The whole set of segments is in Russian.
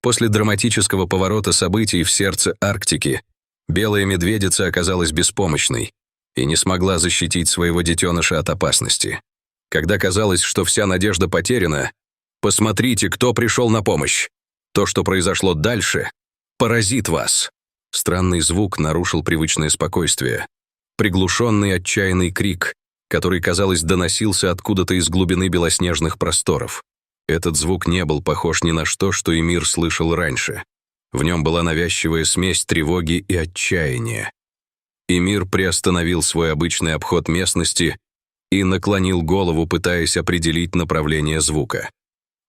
После драматического поворота событий в сердце Арктики белая медведица оказалась беспомощной и не смогла защитить своего детеныша от опасности. Когда казалось, что вся надежда потеряна, посмотрите, кто пришел на помощь. То, что произошло дальше, поразит вас. Странный звук нарушил привычное спокойствие. Приглушенный отчаянный крик, который, казалось, доносился откуда-то из глубины белоснежных просторов. Этот звук не был похож ни на что, что Эмир слышал раньше. В нем была навязчивая смесь тревоги и отчаяния. Эмир приостановил свой обычный обход местности и наклонил голову, пытаясь определить направление звука.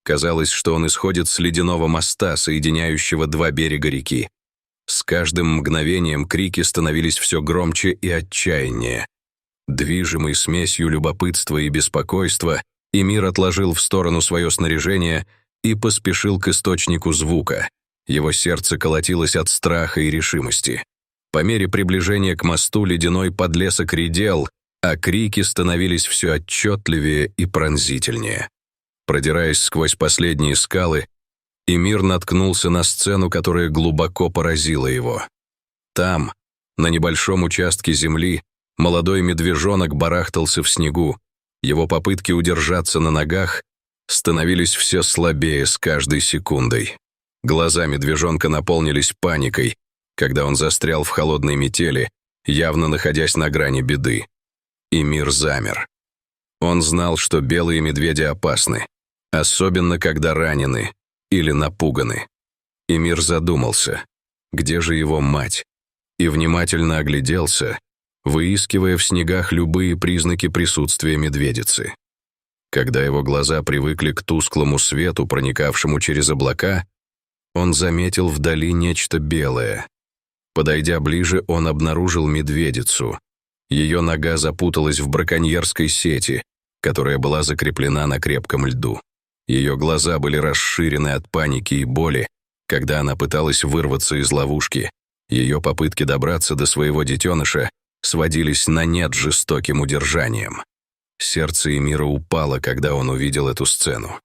Казалось, что он исходит с ледяного моста, соединяющего два берега реки. С каждым мгновением крики становились все громче и отчаяннее. Движимый смесью любопытства и беспокойства, Эмир отложил в сторону свое снаряжение и поспешил к источнику звука. Его сердце колотилось от страха и решимости. По мере приближения к мосту ледяной подлесок редел, а крики становились все отчетливее и пронзительнее. Продираясь сквозь последние скалы, Эмир наткнулся на сцену, которая глубоко поразила его. Там, на небольшом участке земли, молодой медвежонок барахтался в снегу. Его попытки удержаться на ногах становились все слабее с каждой секундой. Глаза медвежонка наполнились паникой, когда он застрял в холодной метели, явно находясь на грани беды. Эмир замер. Он знал, что белые медведи опасны, особенно когда ранены или напуганы. Эмир задумался, где же его мать, и внимательно огляделся, выискивая в снегах любые признаки присутствия медведицы. Когда его глаза привыкли к тусклому свету, проникавшему через облака, он заметил вдали нечто белое. Подойдя ближе, он обнаружил медведицу. Ее нога запуталась в браконьерской сети, которая была закреплена на крепком льду. Ее глаза были расширены от паники и боли, когда она пыталась вырваться из ловушки. Ее попытки добраться до своего детеныша сводились на нет жестоким удержанием. Сердце Эмира упало, когда он увидел эту сцену.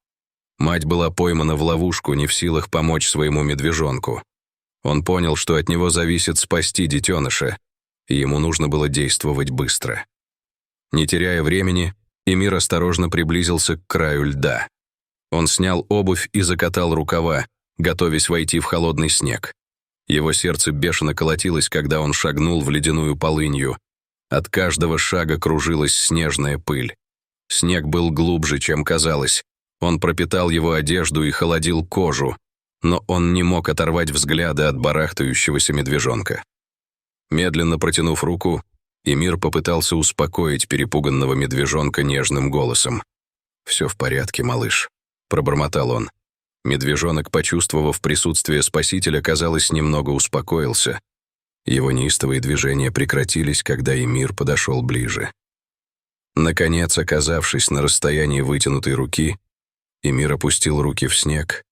Мать была поймана в ловушку, не в силах помочь своему медвежонку. Он понял, что от него зависит спасти детеныша, и ему нужно было действовать быстро. Не теряя времени, Эмир осторожно приблизился к краю льда. Он снял обувь и закатал рукава, готовясь войти в холодный снег. Его сердце бешено колотилось, когда он шагнул в ледяную полынью. От каждого шага кружилась снежная пыль. Снег был глубже, чем казалось. Он пропитал его одежду и холодил кожу, но он не мог оторвать взгляда от барахтающегося медвежонка. Медленно протянув руку, Эмир попытался успокоить перепуганного медвежонка нежным голосом. «Все в порядке, малыш», — пробормотал он. Медвежонок, почувствовав присутствие спасителя, казалось, немного успокоился. Его неистовые движения прекратились, когда Эмир подошел ближе. Наконец, оказавшись на расстоянии вытянутой руки, Эмир опустил руки в снег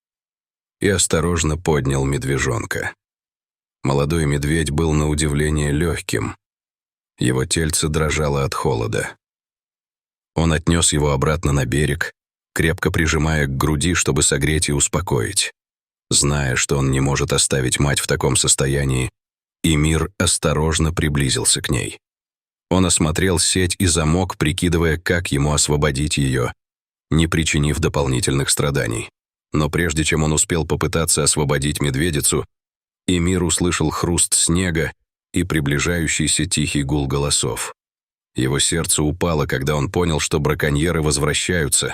и осторожно поднял медвежонка. Молодой медведь был на удивление легким. Его тельце дрожало от холода. Он отнес его обратно на берег, крепко прижимая к груди, чтобы согреть и успокоить. Зная, что он не может оставить мать в таком состоянии, Эмир осторожно приблизился к ней. Он осмотрел сеть и замок, прикидывая, как ему освободить ее, не причинив дополнительных страданий. Но прежде чем он успел попытаться освободить медведицу, Эмир услышал хруст снега и приближающийся тихий гул голосов. Его сердце упало, когда он понял, что браконьеры возвращаются,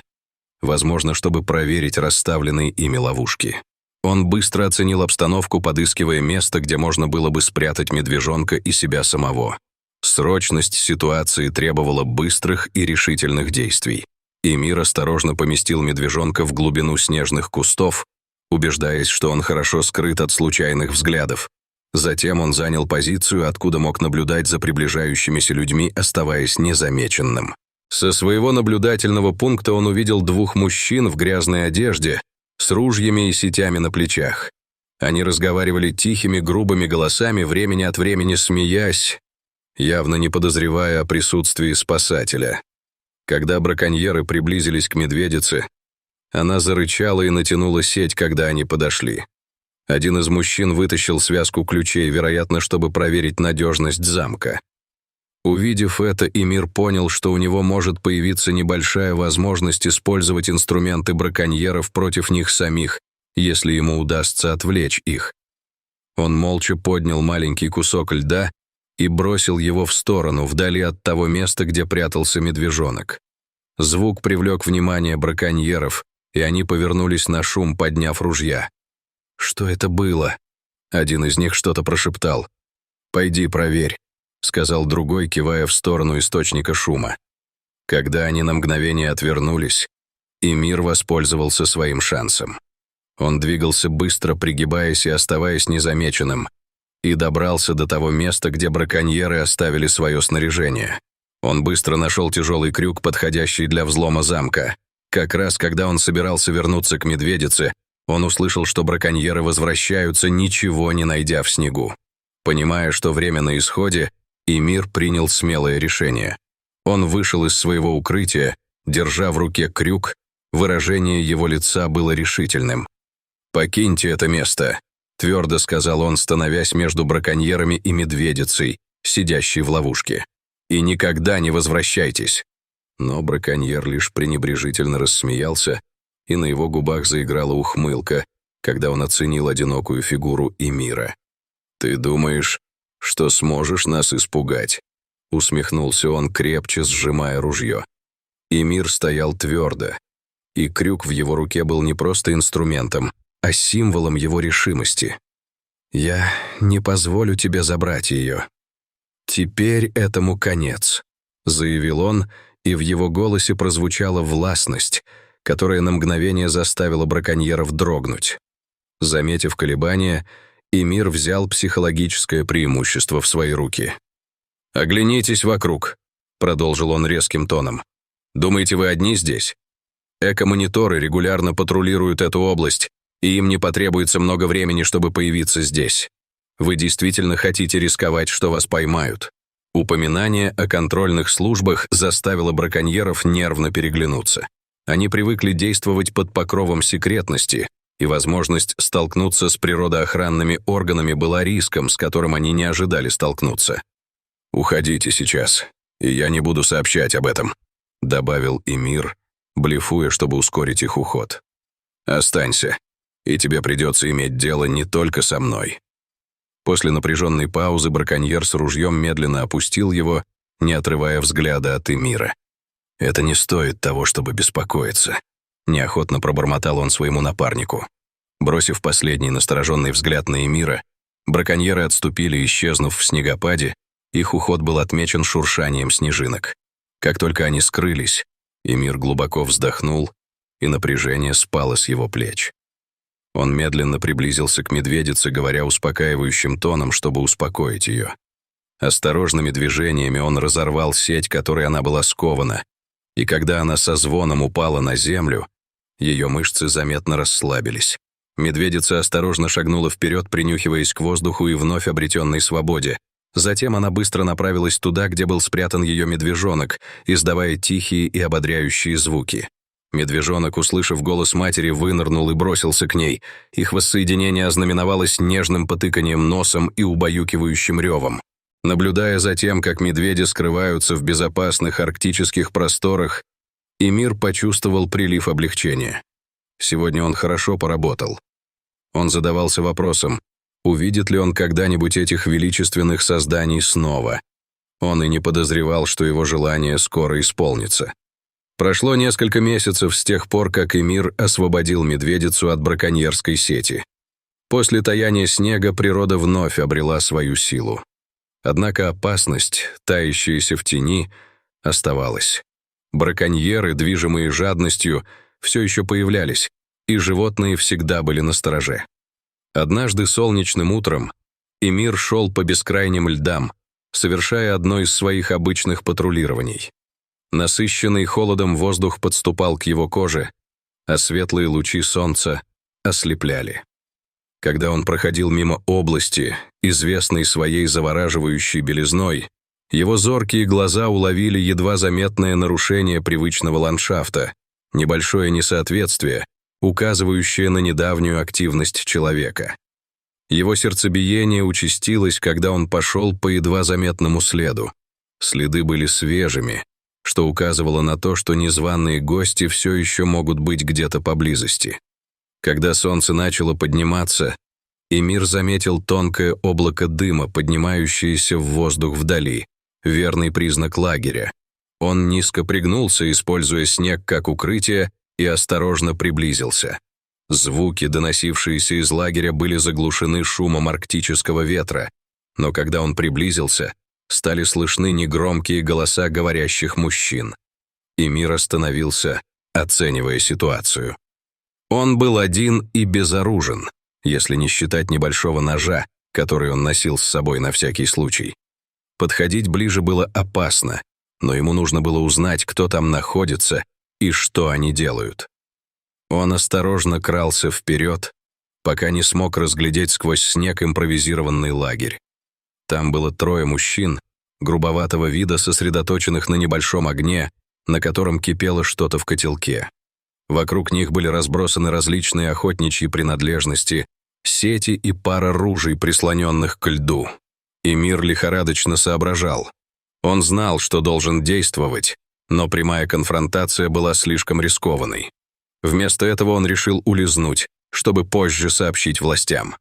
возможно, чтобы проверить расставленные ими ловушки. Он быстро оценил обстановку, подыскивая место, где можно было бы спрятать медвежонка и себя самого. Срочность ситуации требовала быстрых и решительных действий. Эмир осторожно поместил медвежонка в глубину снежных кустов, убеждаясь, что он хорошо скрыт от случайных взглядов. Затем он занял позицию, откуда мог наблюдать за приближающимися людьми, оставаясь незамеченным. Со своего наблюдательного пункта он увидел двух мужчин в грязной одежде, с ружьями и сетями на плечах. Они разговаривали тихими, грубыми голосами, времени от времени смеясь, явно не подозревая о присутствии спасателя. Когда браконьеры приблизились к медведице, она зарычала и натянула сеть, когда они подошли. Один из мужчин вытащил связку ключей, вероятно, чтобы проверить надежность замка. Увидев это, Эмир понял, что у него может появиться небольшая возможность использовать инструменты браконьеров против них самих, если ему удастся отвлечь их. Он молча поднял маленький кусок льда и бросил его в сторону, вдали от того места, где прятался медвежонок. Звук привлек внимание браконьеров, и они повернулись на шум, подняв ружья. «Что это было?» Один из них что-то прошептал. «Пойди проверь», — сказал другой, кивая в сторону источника шума. Когда они на мгновение отвернулись, Эмир воспользовался своим шансом. Он двигался быстро, пригибаясь и оставаясь незамеченным, и добрался до того места, где браконьеры оставили свое снаряжение. Он быстро нашел тяжелый крюк, подходящий для взлома замка. Как раз когда он собирался вернуться к медведице, он услышал, что браконьеры возвращаются, ничего не найдя в снегу. Понимая, что время на исходе, Эмир принял смелое решение. Он вышел из своего укрытия, держа в руке крюк, выражение его лица было решительным. «Покиньте это место», — твердо сказал он, становясь между браконьерами и медведицей, сидящей в ловушке. «И никогда не возвращайтесь». Но браконьер лишь пренебрежительно рассмеялся, и на его губах заиграла ухмылка, когда он оценил одинокую фигуру Эмира. «Ты думаешь, что сможешь нас испугать?» — усмехнулся он, крепче сжимая ружье. Эмир стоял твердо, и крюк в его руке был не просто инструментом, а символом его решимости. «Я не позволю тебе забрать ее. Теперь этому конец», — заявил он, и в его голосе прозвучала властность, которая на мгновение заставила браконьеров дрогнуть. Заметив колебания, Эмир взял психологическое преимущество в свои руки. «Оглянитесь вокруг», — продолжил он резким тоном. «Думаете, вы одни здесь? Эко-мониторы регулярно патрулируют эту область, и им не потребуется много времени, чтобы появиться здесь. Вы действительно хотите рисковать, что вас поймают?» Упоминание о контрольных службах заставило браконьеров нервно переглянуться. Они привыкли действовать под покровом секретности, и возможность столкнуться с природоохранными органами была риском, с которым они не ожидали столкнуться. «Уходите сейчас, и я не буду сообщать об этом», — добавил Эмир, блефуя, чтобы ускорить их уход. «Останься, и тебе придется иметь дело не только со мной». После напряженной паузы браконьер с ружьем медленно опустил его, не отрывая взгляда от Эмира. «Это не стоит того, чтобы беспокоиться», — неохотно пробормотал он своему напарнику. Бросив последний настороженный взгляд на Эмира, браконьеры отступили, исчезнув в снегопаде, их уход был отмечен шуршанием снежинок. Как только они скрылись, Эмир глубоко вздохнул, и напряжение спало с его плеч. Он медленно приблизился к медведице, говоря успокаивающим тоном, чтобы успокоить ее. Осторожными движениями он разорвал сеть, которой она была скована, и когда она со звоном упала на землю, ее мышцы заметно расслабились. Медведица осторожно шагнула вперед, принюхиваясь к воздуху и вновь обретенной свободе. Затем она быстро направилась туда, где был спрятан ее медвежонок, издавая тихие и ободряющие звуки. Медвежонок, услышав голос матери, вынырнул и бросился к ней. Их воссоединение ознаменовалось нежным потыканием носом и убаюкивающим ревом. Наблюдая за тем, как медведи скрываются в безопасных арктических просторах, Эмир почувствовал прилив облегчения. Сегодня он хорошо поработал. Он задавался вопросом, увидит ли он когда-нибудь этих величественных созданий снова. Он и не подозревал, что его желание скоро исполнится. Прошло несколько месяцев с тех пор, как Эмир освободил медведицу от браконьерской сети. После таяния снега природа вновь обрела свою силу. Однако опасность, таящаяся в тени, оставалась. Браконьеры, движимые жадностью, все еще появлялись, и животные всегда были настороже. Однажды солнечным утром Эмир шел по бескрайним льдам, совершая одно из своих обычных патрулирований. Насыщенный холодом воздух подступал к его коже, а светлые лучи солнца ослепляли. Когда он проходил мимо области, известной своей завораживающей белизной, его зоркие глаза уловили едва заметное нарушение привычного ландшафта, небольшое несоответствие, указывающее на недавнюю активность человека. Его сердцебиение участилось, когда он пошел по едва заметному следу. Следы были свежими, что указывало на то, что незваные гости все еще могут быть где-то поблизости. Когда солнце начало подниматься, Эмир заметил тонкое облако дыма, поднимающееся в воздух вдали, верный признак лагеря. Он низко пригнулся, используя снег как укрытие, и осторожно приблизился. Звуки, доносившиеся из лагеря, были заглушены шумом арктического ветра, но когда он приблизился, стали слышны негромкие голоса говорящих мужчин. Эмир остановился, оценивая ситуацию. Он был один и безоружен, если не считать небольшого ножа, который он носил с собой на всякий случай. Подходить ближе было опасно, но ему нужно было узнать, кто там находится и что они делают. Он осторожно крался вперед, пока не смог разглядеть сквозь снег импровизированный лагерь. Там было 3 мужчин, грубоватого вида, сосредоточенных на небольшом огне, на котором кипело что-то в котелке. Вокруг них были разбросаны различные охотничьи принадлежности, сети и пара ружей, прислоненных к льду. Эмир лихорадочно соображал. Он знал, что должен действовать, но прямая конфронтация была слишком рискованной. Вместо этого он решил улизнуть, чтобы позже сообщить властям.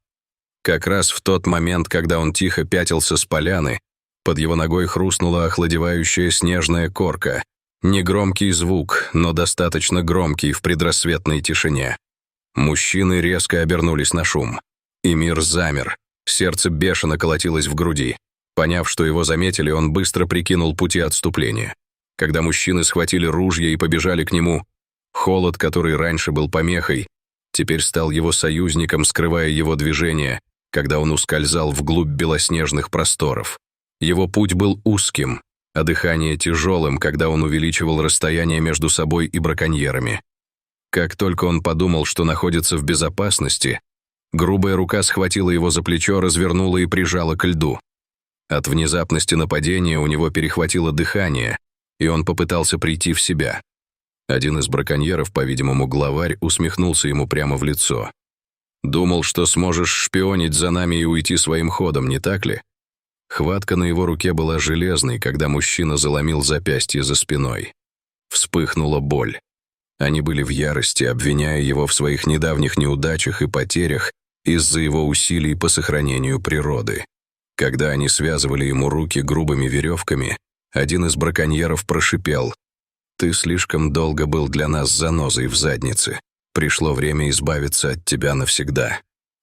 Как раз в тот момент, когда он тихо пятился с поляны, под его ногой хрустнула охладевающая снежная корка. Негромкий звук, но достаточно громкий в предрассветной тишине. Мужчины резко обернулись на шум. Эмир замер, сердце бешено колотилось в груди. Поняв, что его заметили, он быстро прикинул пути отступления. Когда мужчины схватили ружья и побежали к нему, холод, который раньше был помехой, теперь стал его союзником, скрывая его движение, когда он ускользал вглубь белоснежных просторов. Его путь был узким, а дыхание тяжелым, когда он увеличивал расстояние между собой и браконьерами. Как только он подумал, что находится в безопасности, грубая рука схватила его за плечо, развернула и прижала к льду. От внезапности нападения у него перехватило дыхание, и он попытался прийти в себя. Один из браконьеров, по-видимому, главарь, усмехнулся ему прямо в лицо. «Думал, что сможешь шпионить за нами и уйти своим ходом, не так ли?» Хватка на его руке была железной, когда мужчина заломил запястье за спиной. Вспыхнула боль. Они были в ярости, обвиняя его в своих недавних неудачах и потерях из-за его усилий по сохранению природы. Когда они связывали ему руки грубыми веревками, один из браконьеров прошипел: «Ты слишком долго был для нас занозой в заднице. Пришло время избавиться от тебя навсегда».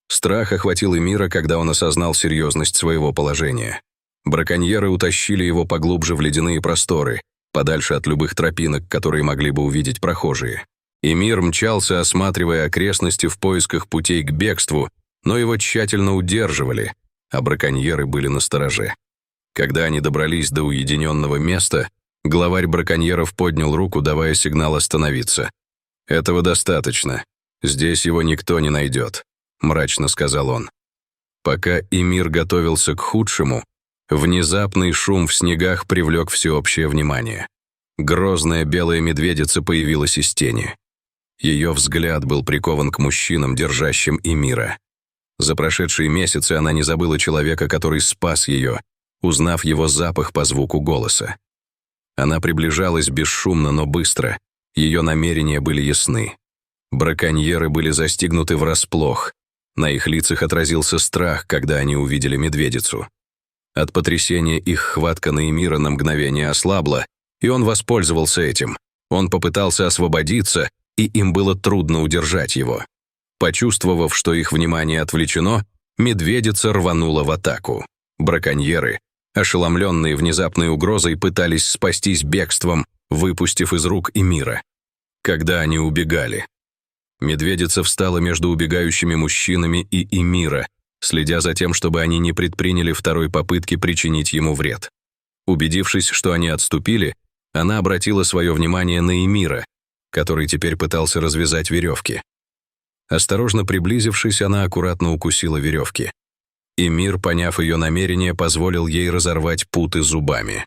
Страх охватил Эмира, когда он осознал серьезность своего положения. Браконьеры утащили его поглубже в ледяные просторы, подальше от любых тропинок, которые могли бы увидеть прохожие. Эмир мчался, осматривая окрестности в поисках путей к бегству, но его тщательно удерживали, а браконьеры были настороже. Когда они добрались до уединенного места, главарь браконьеров поднял руку, давая сигнал остановиться. «Этого достаточно. Здесь его никто не найдет», — мрачно сказал он. Пока Эмир готовился к худшему, внезапный шум в снегах привлек всеобщее внимание. Грозная белая медведица появилась из тени. Ее взгляд был прикован к мужчинам, держащим Эмира. За прошедшие месяцы она не забыла человека, который спас ее, узнав его запах по звуку голоса. Она приближалась бесшумно, но быстро. Ее намерения были ясны. Браконьеры были застигнуты врасплох. На их лицах отразился страх, когда они увидели медведицу. От потрясения их хватка на Эмира на мгновение ослабла, и он воспользовался этим. Он попытался освободиться, и им было трудно удержать его. Почувствовав, что их внимание отвлечено, медведица рванула в атаку. Браконьеры, ошеломленные внезапной угрозой, пытались спастись бегством, выпустив из рук Эмира. Когда они убегали, медведица встала между убегающими мужчинами и Эмира, следя за тем, чтобы они не предприняли второй попытки причинить ему вред. Убедившись, что они отступили, она обратила свое внимание на Эмира, который теперь пытался развязать веревки. Осторожно приблизившись, она аккуратно укусила веревки. Эмир, поняв ее намерение, позволил ей разорвать путы зубами.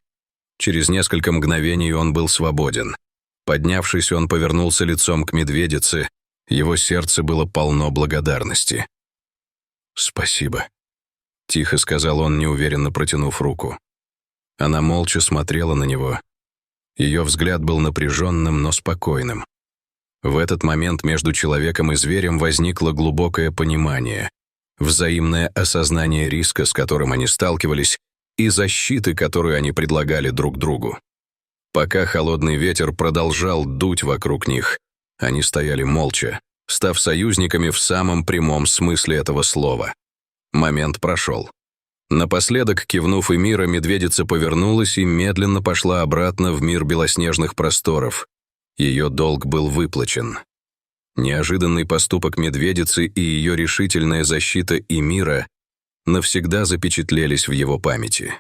Через несколько мгновений он был свободен. Поднявшись, он повернулся лицом к медведице, его сердце было полно благодарности. «Спасибо», — тихо сказал он, неуверенно протянув руку. Она молча смотрела на него. Ее взгляд был напряженным, но спокойным. В этот момент между человеком и зверем возникло глубокое понимание, взаимное осознание риска, с которым они сталкивались, и защиты, которую они предлагали друг другу. Пока холодный ветер продолжал дуть вокруг них, они стояли молча, став союзниками в самом прямом смысле этого слова. Момент прошел. Напоследок, кивнув Эмира, медведица повернулась и медленно пошла обратно в мир белоснежных просторов. Ее долг был выплачен. Неожиданный поступок медведицы и ее решительная защита Эмира навсегда запечатлелись в его памяти.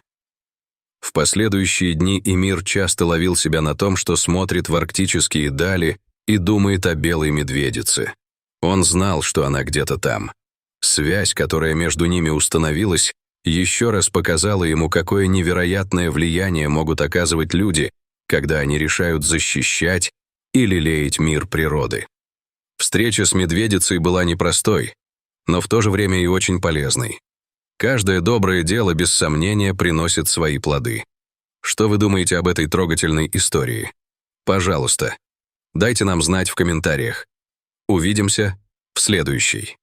В последующие дни Эмир часто ловил себя на том, что смотрит в арктические дали и думает о белой медведице. Он знал, что она где-то там. Связь, которая между ними установилась, еще раз показала ему, какое невероятное влияние могут оказывать люди, когда они решают защищать и лелеять мир природы. Встреча с медведицей была непростой, но в то же время и очень полезной. Каждое доброе дело, без сомнения, приносит свои плоды. Что вы думаете об этой трогательной истории? Пожалуйста, дайте нам знать в комментариях. Увидимся в следующей.